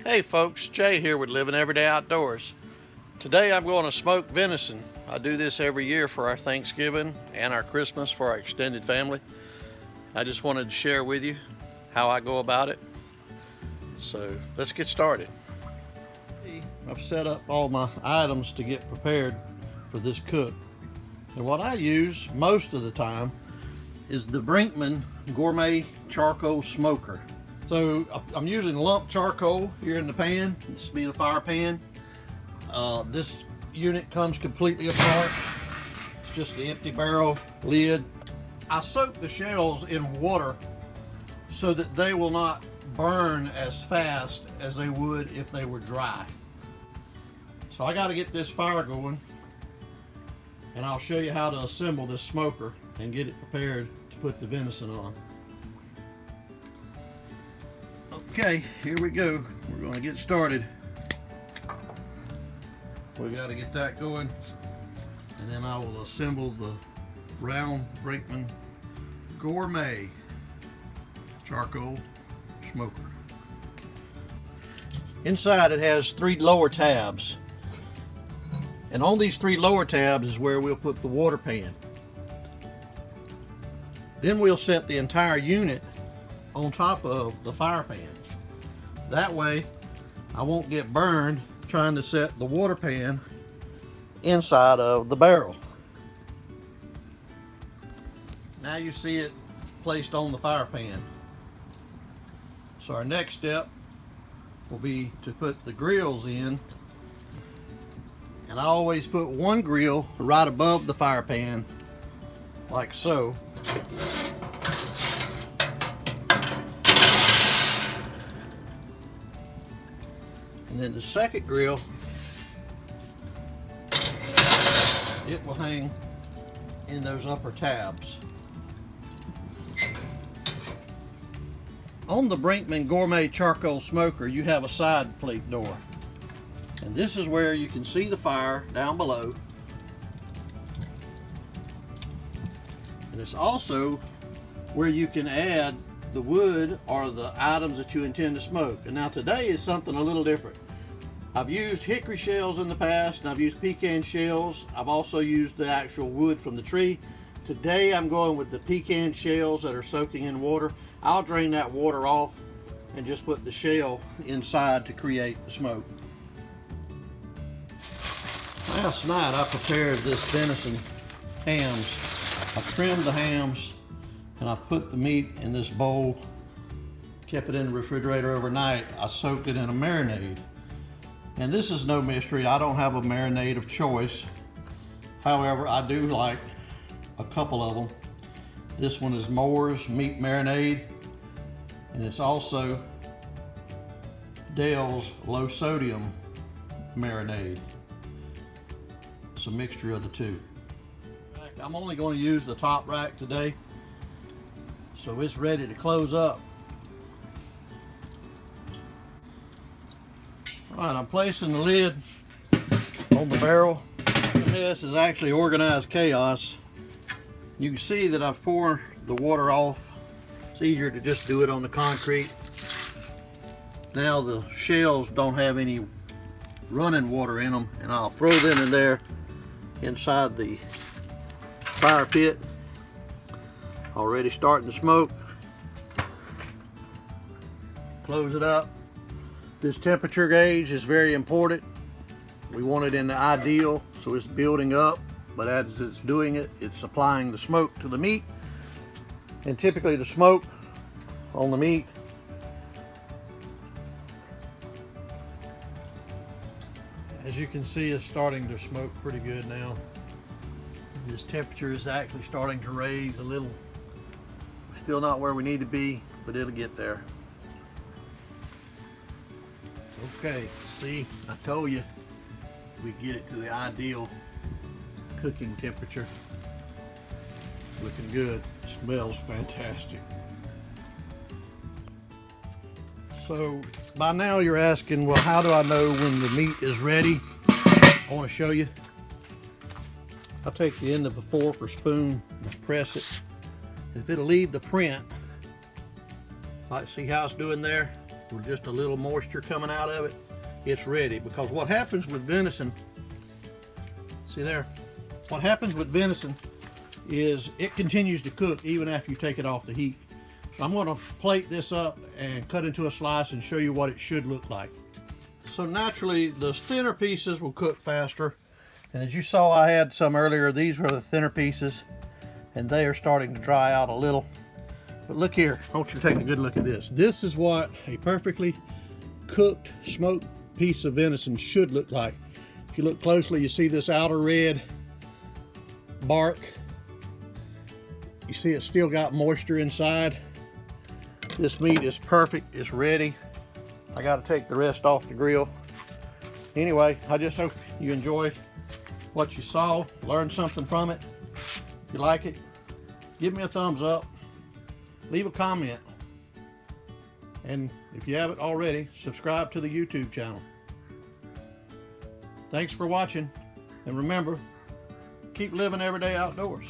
Hey folks, Jay here with Living Everyday Outdoors. Today I'm going to smoke venison. I do this every year for our Thanksgiving and our Christmas for our extended family. I just wanted to share with you how I go about it. So let's get started. I've set up all my items to get prepared for this cook. And what I use most of the time is the Brinkman Gourmet Charcoal Smoker. So I'm using lump charcoal here in the pan. This will be the fire pan. This unit comes completely apart. It's just the empty barrel lid. I soak the shells in water so that they will not burn as fast as they would if they were dry. So I got to get this fire going, and I'll show you how to assemble this smoker and get it prepared to put the venison on. Okay, here we go. We're going to get started. We got to get that going, and then I will assemble the round Brinkman Gourmet Charcoal Smoker. Inside it has 3 lower tabs, and on these 3 lower tabs is where we'll put the water pan. Then we'll set the entire unit on top of the fire pan. That way I won't get burned trying to set the water pan inside of the barrel. Now you see it placed on the fire pan. So our next step will be to put the grills in, and I always put one grill right above the fire pan like so. And then the second grill, it will hang in those upper tabs. On the Brinkman Gourmet Charcoal Smoker, you have a side plate door. And this is where you can see the fire down below. And it's also where you can add the wood or the items that you intend to smoke. And now today is something a little different. I've used hickory shells in the past, and I've used pecan shells. I've also used the actual wood from the tree. Today I'm going with the pecan shells that are soaking in water. I'll drain that water off and just put the shell inside to create the smoke. Last night I prepared this venison hams. I trimmed the hams and I put the meat in this bowl, kept it in the refrigerator overnight. I soaked it in a marinade. And this is no mystery, I don't have a marinade of choice. However, I do like a couple of them. This one is Moore's Meat Marinade, and it's also Dale's Low Sodium Marinade. It's a mixture of the two. I'm only going to use the top rack today, so it's ready to close up. Alright, I'm placing the lid on the barrel. This is actually organized chaos. You can see that I've poured the water off. It's easier to just do it on the concrete. Now the shells don't have any running water in them, and I'll throw them in there inside the fire pit. Already starting to smoke. Close it up. This temperature gauge is very important. We want it in the ideal, so it's building up, but as it's doing it, it's applying the smoke to the meat. And typically the smoke on the meat as you can see is starting to smoke pretty good now. This temperature is actually starting to raise a little. Still not where we need to be, but it'll get there. Okay, see, I told you we get it to the ideal cooking temperature. It's looking good. It smells fantastic. So by now you're asking, well, how do I know when the meat is ready? I want to show you. I'll take the end of a fork or spoon and press it. If it'll leave the print, like see how it's doing there, with just a little moisture coming out of it, it's ready. Because what happens with venison, see there, what happens with venison is it continues to cook even after you take it off the heat. So I'm going to plate this up and cut into a slice and show you what it should look like. So naturally the thinner pieces will cook faster, and as you saw I had some earlier, these were the thinner pieces and they are starting to dry out a little. But look here, I want you to take a good look at this. This is what a perfectly cooked smoked piece of venison should look like. If you look closely, you see this outer red bark. You see it's still got moisture inside. This meat is perfect, it's ready. I got to take the rest off the grill. Anyway, I just hope you enjoy what you saw, learned something from it. If you like it, give me a thumbs up, leave a comment, and if you haven't already, subscribe to the YouTube channel. Thanks for watching, and remember, keep living every day outdoors.